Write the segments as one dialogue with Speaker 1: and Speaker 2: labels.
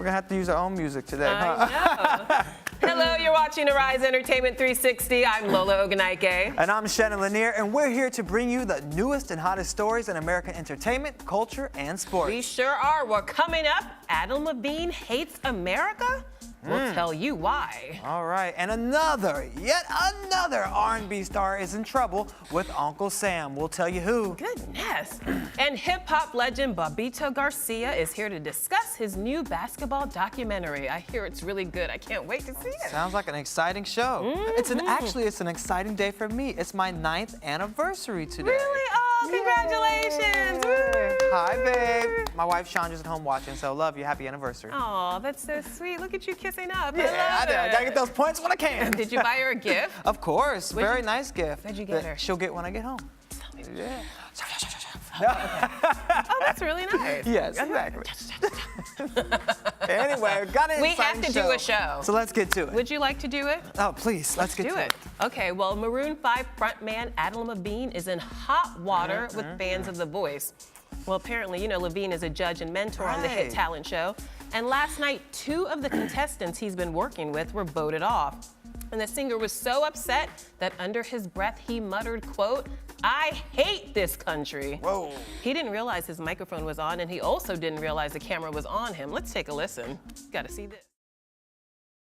Speaker 1: We're gonna have to use our own music today.
Speaker 2: I know. Hello, you're watching Arise Entertainment 360. I'm Lola Ogunike.
Speaker 1: And I'm Shannon Lanier, and we're here to bring you the newest and hottest stories in American entertainment, culture, and sports.
Speaker 2: We sure are. Well, coming up, Adam Levine hates America? We'll tell you why.
Speaker 1: All right, and yet another R&B star is in trouble with Uncle Sam. We'll tell you who.
Speaker 2: Goodness. And hip-hop legend Bobbito Garcia is here to discuss his new basketball documentary. I hear it's really good. I can't wait to see it.
Speaker 1: Sounds like an exciting show. Actually, it's an exciting day for me. It's my 9th anniversary today.
Speaker 2: Really? Oh, congratulations. Woo.
Speaker 1: Hi, babe. My wife Chandra's at home watching, so love you. Happy anniversary.
Speaker 2: Oh, that's so sweet. Look at you kissing up.
Speaker 1: Yeah, I do. I gotta get those points when I can.
Speaker 2: Did you buy her a gift?
Speaker 1: Of course. Very nice gift.
Speaker 2: What'd you get her?
Speaker 1: She'll get when I get home. Yeah.
Speaker 2: Oh, that's really nice.
Speaker 1: Yes, exactly. Anyway, got an
Speaker 2: We have to do a show.
Speaker 1: So let's get to it.
Speaker 2: Would you like to do it?
Speaker 1: Oh, please, let's get to it.
Speaker 2: Okay, well, Maroon 5 frontman Adam Levine is in hot water with fans of The Voice. Well, apparently, you know, Levine is a judge and mentor on the hit talent show. And last night, 2 of the contestants he's been working with were voted off. And the singer was so upset that under his breath, he muttered, quote, "I hate this country."
Speaker 1: Whoa.
Speaker 2: He didn't realize his microphone was on, and he also didn't realize the camera was on him. Let's take a listen. Got to see this.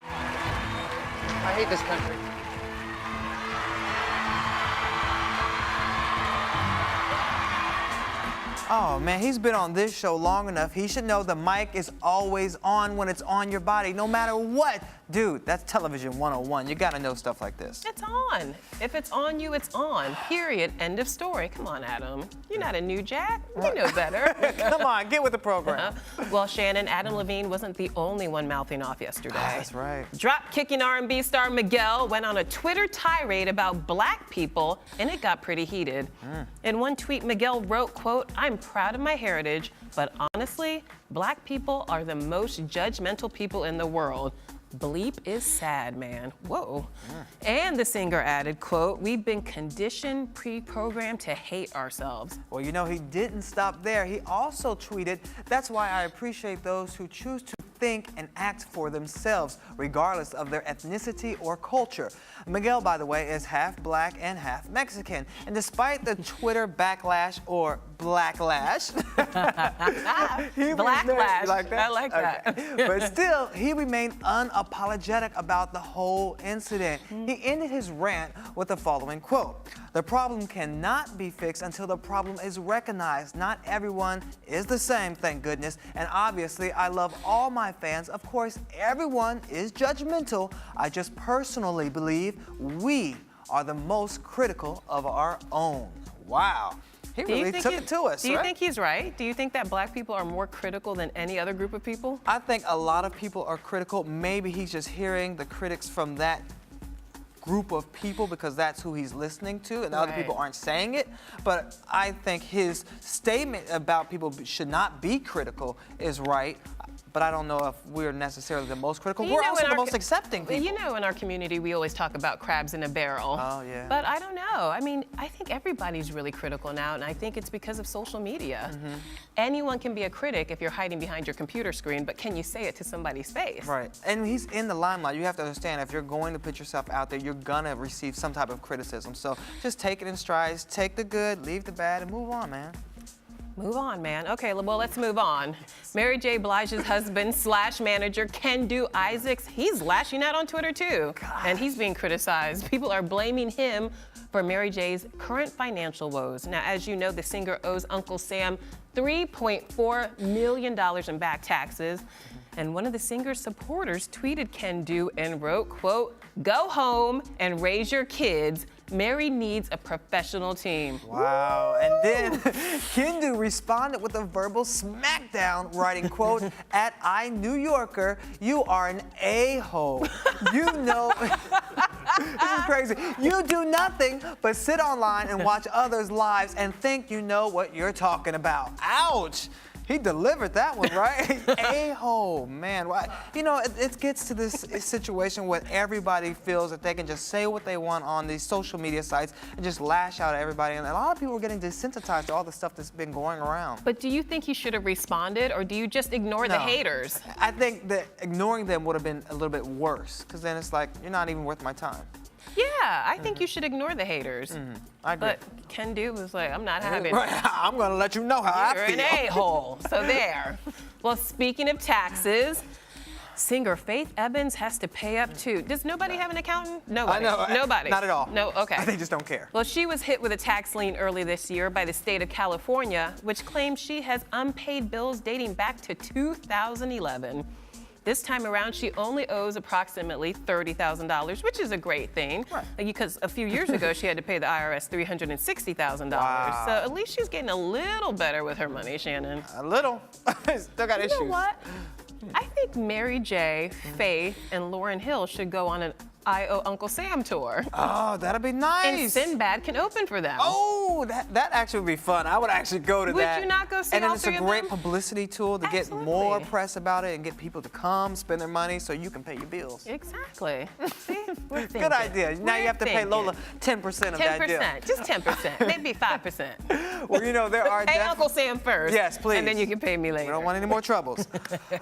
Speaker 3: I hate this country.
Speaker 1: Oh, man, he's been on this show long enough. He should know the mic is always on when it's on your body, no matter what. Dude, that's television 101. You gotta know stuff like this.
Speaker 2: It's on. If it's on you, it's on. Period. End of story. Come on, Adam. You're not a new jack. You know better.
Speaker 1: Come on, get with the program.
Speaker 2: Well, Shannon, Adam Levine wasn't the only one mouthing off yesterday.
Speaker 1: That's right.
Speaker 2: Drop-kicking R&B star Miguel went on a Twitter tirade about black people, and it got pretty heated. In one tweet, Miguel wrote, quote, "I'm proud of my heritage, but honestly, black people are the most judgmental people in the world. Bleep is sad, man." Whoa. And the singer added, quote, "We've been conditioned, pre-programmed to hate ourselves."
Speaker 1: Well, you know, he didn't stop there. He also tweeted, "That's why I appreciate those who choose to think and act for themselves, regardless of their ethnicity or culture." Miguel, by the way, is half black and half Mexican. And despite the Twitter backlash or blacklash,
Speaker 2: Blacklash.
Speaker 1: You like that?
Speaker 2: I like that.
Speaker 1: Okay. But still, he remained unapologetic about the whole incident. He ended his rant with the following quote, "The problem cannot be fixed until the problem is recognized. Not everyone is the same, thank goodness. And obviously, I love all my fans. Of course, everyone is judgmental. I just personally believe we are the most critical of our own." Wow. He really took it to us,
Speaker 2: Do you think he's right? Do you think that black people are more critical than any other group of people?
Speaker 1: I think a lot of people are critical. Maybe he's just hearing the critics from that group of people because that's who he's listening to, and other people aren't saying it. But I think his statement about people should not be critical is right. But I don't know if we're necessarily the most critical. We're also the most accepting people.
Speaker 2: You know, in our community, we always talk about crabs in a barrel.
Speaker 1: Oh, yeah.
Speaker 2: But I don't know. I mean, I think everybody's really critical now, and I think it's because of social media. Anyone can be a critic if you're hiding behind your computer screen, but can you say it to somebody's face?
Speaker 1: Right. And he's in the limelight. You have to understand, if you're going to put yourself out there, you're gonna receive some type of criticism. So just take it in strides, take the good, leave the bad, and move on, man.
Speaker 2: Move on, man. Okay, well, let's move on. Mary J. Blige's husband / manager, Kendu Isaacs, he's lashing out on Twitter too. And he's being criticized. People are blaming him for Mary J's current financial woes. Now, as you know, the singer owes Uncle Sam $3.4 million in back taxes. And one of the singer's supporters tweeted Kendu and wrote, quote, "Go home and raise your kids. Mary needs a professional team."
Speaker 1: Wow. And then Kendu responded with a verbal smackdown, writing, quote, "At I New Yorker, you are an a-hole. You know," this is crazy, "you do nothing but sit online and watch others' lives and think you know what you're talking about." Ouch. He delivered that one, right? A-hole, man. You know, it gets to this situation where everybody feels that they can just say what they want on these social media sites and just lash out at everybody. And a lot of people are getting desensitized to all the stuff that's been going around.
Speaker 2: But do you think he should have responded, or do you just ignore the haters?
Speaker 1: I think that ignoring them would have been a little bit worse, because then it's like, you're not even worth my time.
Speaker 2: Yeah, I think you should ignore the haters.
Speaker 1: I agree.
Speaker 2: But Ken Dude was like, I'm not having
Speaker 1: Right. I'm going to let you know how
Speaker 2: You're
Speaker 1: I feel.
Speaker 2: an a-hole. So there. Well, speaking of taxes, singer Faith Evans has to pay up too. Does nobody have an accountant? Nobody.
Speaker 1: I know.
Speaker 2: Nobody.
Speaker 1: Not at all.
Speaker 2: No, okay.
Speaker 1: They just don't care.
Speaker 2: Well, she was hit with a tax lien early this year by the state of California, which claims she has unpaid bills dating back to 2011. This time around, she only owes approximately $30,000, which is a great thing.
Speaker 1: Right.
Speaker 2: Because a few years ago, she had to pay the IRS $360,000.
Speaker 1: Wow.
Speaker 2: So at least she's getting a little better with her money, Shannon.
Speaker 1: A little. Still got issues.
Speaker 2: You know what? I think Mary J, Faith, and Lauryn Hill should go on an I Owe Uncle Sam tour.
Speaker 1: Oh, that'd be nice.
Speaker 2: And Sinbad can open for them.
Speaker 1: Oh, that actually would be fun. I would actually go to that.
Speaker 2: Would you not go see
Speaker 1: And
Speaker 2: all
Speaker 1: then it's a
Speaker 2: three of
Speaker 1: great
Speaker 2: them?
Speaker 1: publicity tool to get more press about it and get people to come, spend their money so you can pay your bills.
Speaker 2: Exactly. See? We're thinking.
Speaker 1: Good idea. Now you have to pay Lola 10% of that deal.
Speaker 2: 10%, just 10%, maybe 5%.
Speaker 1: Well, you know, there are
Speaker 2: Pay Uncle Sam first.
Speaker 1: Yes, please.
Speaker 2: And then you can pay me later.
Speaker 1: We don't want any more troubles.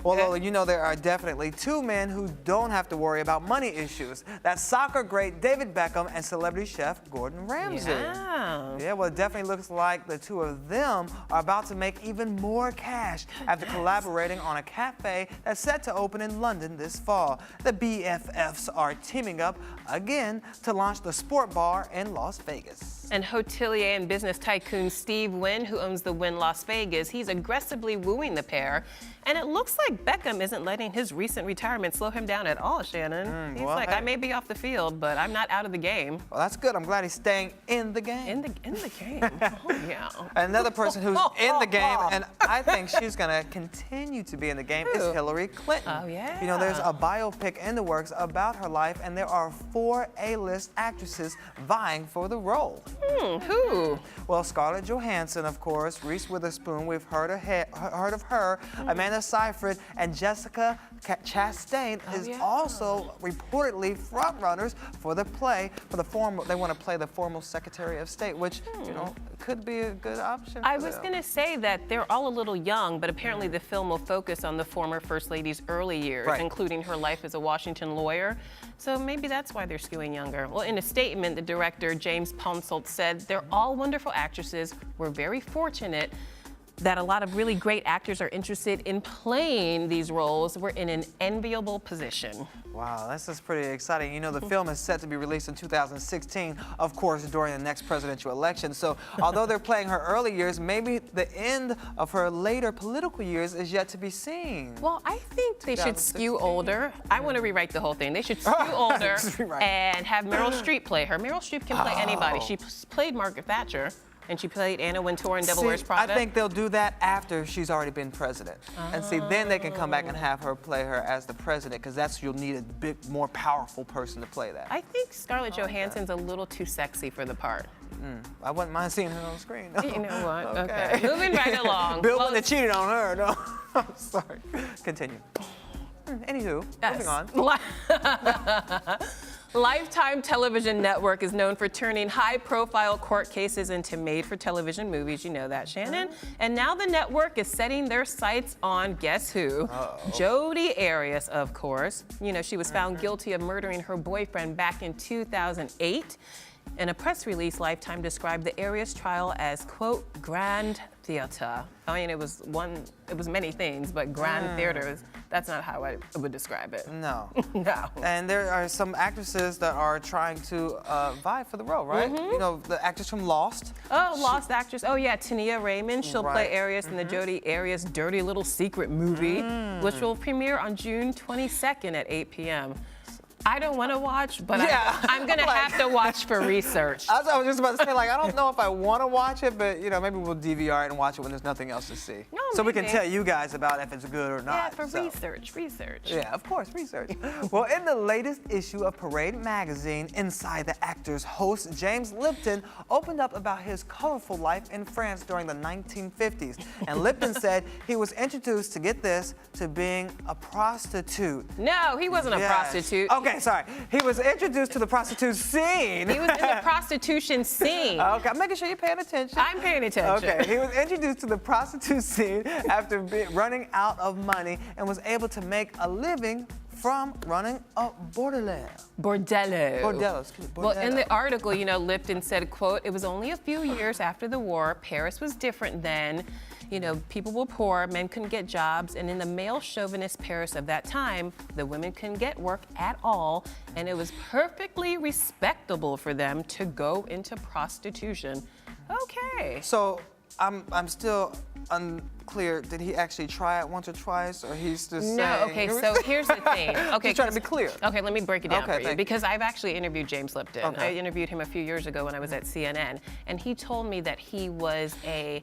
Speaker 1: Well, Lola, you know there are definitely two men who don't have to worry about money issues. That's soccer great David Beckham and celebrity chef Gordon Ramsay.
Speaker 2: Yeah.
Speaker 1: Yeah, well, it definitely looks like the two of them are about to make even more cash after collaborating on a cafe that's set to open in London this fall. The BFFs are teaming up again to launch the Sport Bar in Las Vegas.
Speaker 2: And hotelier and business tycoon Steve Wynn, who owns the Wynn Las Vegas, he's aggressively wooing the pair. And it looks like Beckham isn't letting his recent retirement slow him down at all, Shannon. He's
Speaker 1: well,
Speaker 2: like,
Speaker 1: hey.
Speaker 2: I may be off the field, but I'm not out of the game.
Speaker 1: Well, that's good. I'm glad he's staying in the game.
Speaker 2: In the game. Oh, yeah.
Speaker 1: Another person who's in the game, and I think she's going to continue to be in the game, is
Speaker 2: Who?
Speaker 1: Hillary Clinton.
Speaker 2: Oh, yeah.
Speaker 1: You know, there's a biopic in the works about her life, and there are 4 A-list actresses vying for the role.
Speaker 2: Who?
Speaker 1: Well, Scarlett Johansson, of course, Reese Witherspoon, we've heard of her, Amanda Seyfried, and Jessica Chastain is also reportedly frontrunners for the play, they want to play the former Secretary of State, which, you know, could be a good option.
Speaker 2: I was going to say that they're all a little young, but apparently the film will focus on the former First Lady's early years, including her life as a Washington lawyer. So maybe that's why they're skewing younger. Well, in a statement, the director, James Ponsoldt, said they're all wonderful actresses. We're very fortunate that a lot of really great actors are interested in playing these roles. We're in an enviable position.
Speaker 1: Wow, this is pretty exciting. You know, the film is set to be released in 2016, of course, during the next presidential election. So although they're playing her early years, maybe the end of her later political years is yet to be seen.
Speaker 2: Well, I think they should skew older. I want to rewrite the whole thing. They should skew older and have Meryl Streep play her. Meryl Streep can play anybody. She played Margaret Thatcher. And she played Anna Wintour in Devil Wears Prada.
Speaker 1: I think they'll do that after she's already been president. And see, then they can come back and have her play her as the president, because you'll need a big, more powerful person to play that.
Speaker 2: I think Scarlett Johansson's a little too sexy for the part.
Speaker 1: I wouldn't mind seeing her on screen. No.
Speaker 2: You know what? Okay. Moving right along.
Speaker 1: Bill wouldn't have cheated on her, no. I'm sorry. Continue. Anywho, moving on.
Speaker 2: Lifetime Television Network is known for turning high-profile court cases into made-for-television movies. You know that, Shannon. And now the network is setting their sights on, guess who? JODI ARIAS, of course. You know, she was found guilty of murdering her boyfriend back in 2008. In a press release, Lifetime described the ARIAS trial as, quote, grand theater. I mean, it was many things, but grand theater, that's not how I would describe it.
Speaker 1: No.
Speaker 2: No.
Speaker 1: And there are some actresses that are trying to vie for the role, right? You know, the actress from Lost.
Speaker 2: Oh, Lost actress. Oh, yeah, Tania Raymond. She'll play ARIAS in the JODI ARIAS Dirty Little Secret movie, which will premiere on June 22nd at 8 p.m. I don't want to watch, but
Speaker 1: Yeah.
Speaker 2: I'm going to have to watch for research.
Speaker 1: I was just about to say, like, I don't know if I want to watch it, but, you know, maybe we'll DVR it and watch it when there's nothing else to see.
Speaker 2: No,
Speaker 1: so we can
Speaker 2: maybe.
Speaker 1: tell you guys about if it's good or not.
Speaker 2: Yeah, for
Speaker 1: so.
Speaker 2: research.
Speaker 1: Yeah, of course, research. Well, in the latest issue of Parade magazine, Inside the Actors host James Lipton opened up about his colorful life in France during the 1950s. And Lipton said he was introduced, to get this, to being a prostitute.
Speaker 2: No, he wasn't a prostitute.
Speaker 1: Okay, sorry. He was introduced to the prostitute scene.
Speaker 2: He was in the prostitution scene.
Speaker 1: Okay, I'm making sure you're paying attention.
Speaker 2: I'm paying attention.
Speaker 1: Okay, he was introduced to the prostitute scene after running out of money and was able to make a living from running a bordello.
Speaker 2: Bordello.
Speaker 1: Excuse me,
Speaker 2: Well, in
Speaker 1: bordello.
Speaker 2: the article, you know, Lipton said, quote, "It was only a few years after the war. Paris was different then. You know, people were poor, men couldn't get jobs, and in the male chauvinist Paris of that time, the women couldn't get work at all, and it was perfectly respectable for them to go into prostitution." Okay.
Speaker 1: So I'm still unclear. Did he actually try it once or twice, or he's just
Speaker 2: No,
Speaker 1: saying?
Speaker 2: okay, so here's the thing. Okay,
Speaker 1: He's trying to be clear.
Speaker 2: Okay, let me break it down
Speaker 1: Okay,
Speaker 2: for you,
Speaker 1: thank you.
Speaker 2: because I've actually interviewed James Lipton.
Speaker 1: Okay.
Speaker 2: I interviewed him a few years ago when I was at CNN, and he told me that he was a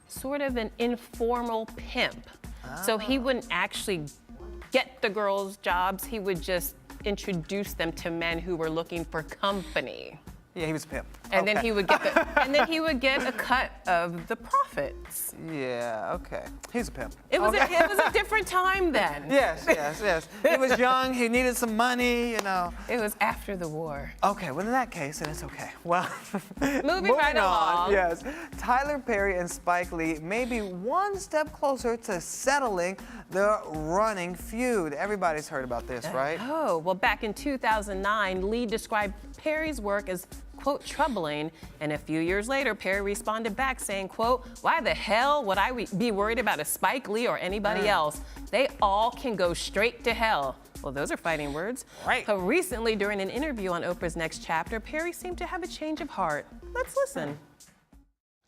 Speaker 2: sort of an informal pimp. So he wouldn't actually get the girls jobs, he would just introduce them to men who were looking for company.
Speaker 1: Yeah, he was a pimp.
Speaker 2: And then
Speaker 1: Okay.
Speaker 2: he would get a cut of the profits.
Speaker 1: Yeah, okay. He's a pimp.
Speaker 2: It was
Speaker 1: Okay.
Speaker 2: it was a different time then.
Speaker 1: Yes. He was young, he needed some money, you know.
Speaker 2: It was after the war.
Speaker 1: Okay, well in that case, then it's okay. Well,
Speaker 2: Moving right along.
Speaker 1: Yes, Tyler Perry and Spike Lee may be one step closer to settling the running feud. Everybody's heard about this, right?
Speaker 2: Oh, well, back in 2009, Lee described Perry's work as, quote, troubling, and a few years later, Perry responded back saying, quote, "Why the hell would I be worried about a Spike Lee or anybody else? They all can go straight to hell." Well, those are fighting words.
Speaker 1: Right.
Speaker 2: So recently, during an interview on Oprah's Next Chapter, Perry seemed to have a change of heart. Let's listen.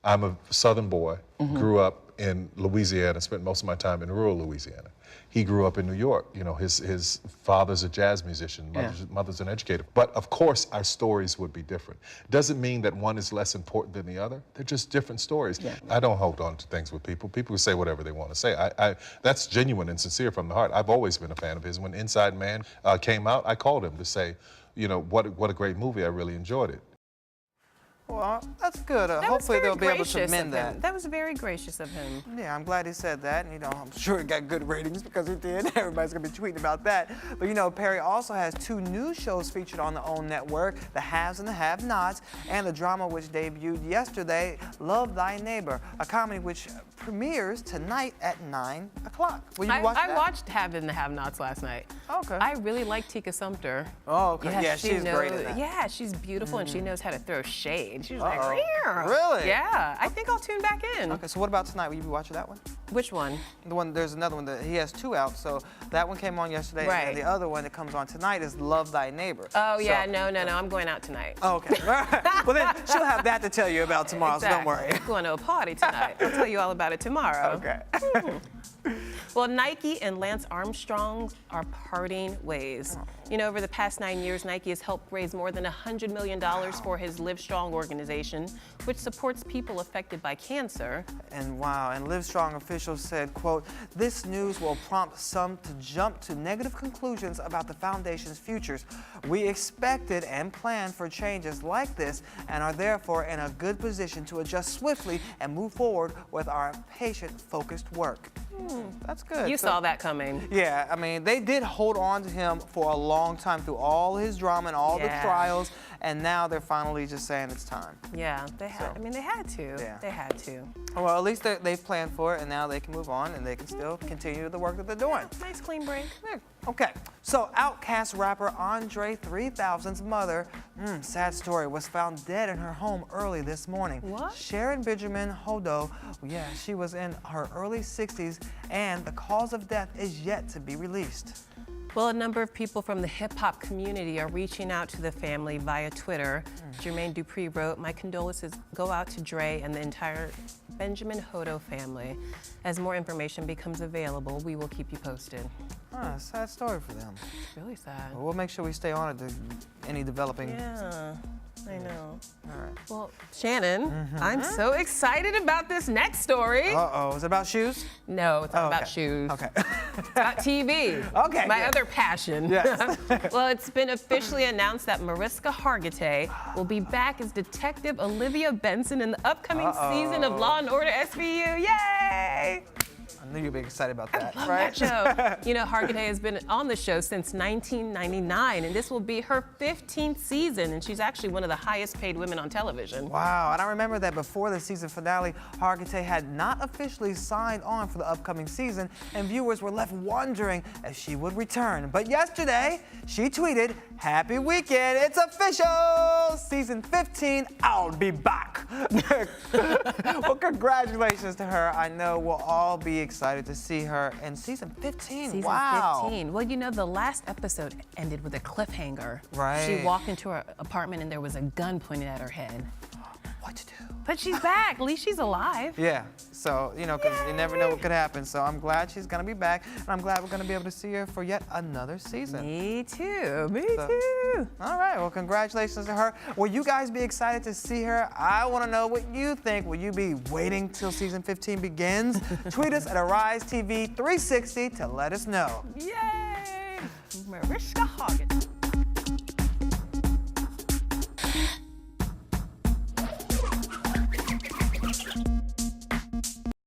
Speaker 3: I'm a Southern boy, grew up in Louisiana, spent most of my time in rural Louisiana. He grew up in New York. You know, his father's a jazz musician, mother's an educator. But of course, our stories would be different. Doesn't mean that one is less important than the other. They're just different stories. Yeah. I don't hold on to things with people. People say whatever they want to say. That's genuine and sincere from the heart. I've always been a fan of his. When Inside Man came out, I called him to say, you know, what a great movie. I really enjoyed it.
Speaker 1: Well, that's good.
Speaker 2: That was
Speaker 1: Hopefully
Speaker 2: very
Speaker 1: they'll be able
Speaker 2: gracious
Speaker 1: to
Speaker 2: of
Speaker 1: mend
Speaker 2: him.
Speaker 1: that.
Speaker 2: That was very gracious of him.
Speaker 1: Yeah, I'm glad he said that. And, you know, I'm sure he got good ratings because he did. Everybody's going to be tweeting about that. But, you know, Perry also has 2 new shows featured on the OWN network, The Haves and the Have-Nots, and the drama which debuted yesterday, Love Thy Neighbor, a comedy which premieres tonight at 9 o'clock. Will you watch that?
Speaker 2: I watched Have and the Have-Nots last night.
Speaker 1: Okay.
Speaker 2: I really like Tika Sumpter.
Speaker 1: Oh, okay. Yeah,
Speaker 2: she
Speaker 1: she's
Speaker 2: knows,
Speaker 1: great in that.
Speaker 2: Yeah, she's beautiful and she knows how to throw shade. She's like,
Speaker 1: Uh-oh.
Speaker 2: "Rear."
Speaker 1: Really?
Speaker 2: Yeah, I think I'll tune back in.
Speaker 1: Okay, so what about tonight? Will you be watching that one?
Speaker 2: Which one?
Speaker 1: The one, there's another one that he has 2 out. So that one came on yesterday,
Speaker 2: Right.
Speaker 1: and the other one that comes on tonight is Love Thy Neighbor.
Speaker 2: Oh, yeah,
Speaker 1: So-
Speaker 2: no, I'm going out tonight.
Speaker 1: Oh, okay. Well, then she'll have that to tell you about tomorrow, so don't worry.
Speaker 2: I'm going to a party tonight. I'll tell you all about it tomorrow.
Speaker 1: Okay.
Speaker 2: Well, Nike and Lance Armstrong are parting ways. You know, over the past 9 years, Nike has helped raise more than $100 million for his Livestrong organization, which supports people affected by cancer.
Speaker 1: And wow, and Livestrong officials said, quote, "This news will prompt some to jump to negative conclusions about the foundation's futures. We expected and planned for changes like this and are therefore in a good position to adjust swiftly and move forward with our patient-focused work." That's good.
Speaker 2: You
Speaker 1: So-
Speaker 2: saw that coming.
Speaker 1: Yeah, I mean, they did hold on to him for a long time through all his drama and all the
Speaker 2: Yeah.
Speaker 1: trials, and now they're finally just saying it's time.
Speaker 2: Yeah, they had.
Speaker 1: So-
Speaker 2: I mean, they had to.
Speaker 1: Yeah.
Speaker 2: They had to.
Speaker 1: Well, at least they've planned for it, and now they can move on, and they can still continue the work that they're doing.
Speaker 2: Nice clean break.
Speaker 1: Yeah. Okay, so Outkast rapper Andre 3000's mother, sad story, was found dead in her home early this morning.
Speaker 2: What?
Speaker 1: Sharon Benjamin Hodo, yeah, she was in her early 60s, and the cause of death is yet to be released.
Speaker 2: Well, a number of people from the hip-hop community are reaching out to the family via Twitter. Jermaine Dupri wrote, "My condolences go out to Dre and the entire Benjamin Hodo family. As more information becomes available, we will keep you posted."
Speaker 1: Ah, sad story for them.
Speaker 2: It's really sad.
Speaker 1: Well, we'll make sure we stay on it to any developing.
Speaker 2: Yeah, I know.
Speaker 1: All right.
Speaker 2: Well, Shannon, I'm so excited about this next story.
Speaker 1: Uh-oh, is it about shoes?
Speaker 2: No, it's not about
Speaker 1: okay.
Speaker 2: shoes.
Speaker 1: Okay.
Speaker 2: It's about TV.
Speaker 1: Okay,
Speaker 2: My
Speaker 1: good.
Speaker 2: other passion.
Speaker 1: Yes.
Speaker 2: Well, it's been officially announced that Mariska Hargitay will be back as Detective Olivia Benson in the upcoming season of Law & Order SVU. Yay!
Speaker 1: I knew you'd be excited about that,
Speaker 2: Love
Speaker 1: right?
Speaker 2: that show. You know, Hargitay has been on the show since 1999, and this will be her 15th season, and she's actually one of the highest paid women on television.
Speaker 1: Wow, and I remember that before the season finale, Hargitay had not officially signed on for the upcoming season, and viewers were left wondering if she would return. But yesterday, she tweeted, "Happy weekend, it's official! Season 15, I'll be back." Well, congratulations to her. I know we'll all be excited to see her in season 15.
Speaker 2: Season
Speaker 1: Wow.
Speaker 2: 15. Well, you know, the last episode ended with a cliffhanger.
Speaker 1: Right.
Speaker 2: She walked into her apartment and there was a gun pointed at her head.
Speaker 1: What to do?
Speaker 2: But she's back. At least she's alive.
Speaker 1: Yeah, so, you know, because you never know what could happen. So I'm glad she's going to be back, and I'm glad we're going to be able to see her for yet another season.
Speaker 2: Me too. Me
Speaker 1: So-
Speaker 2: too.
Speaker 1: All right, well, congratulations to her. Will you guys be excited to see her? I want to know what you think. Will you be waiting till season 15 begins? Tweet us at ARIAS TV 360 to let us know.
Speaker 2: Yay! Mariska Hargitay.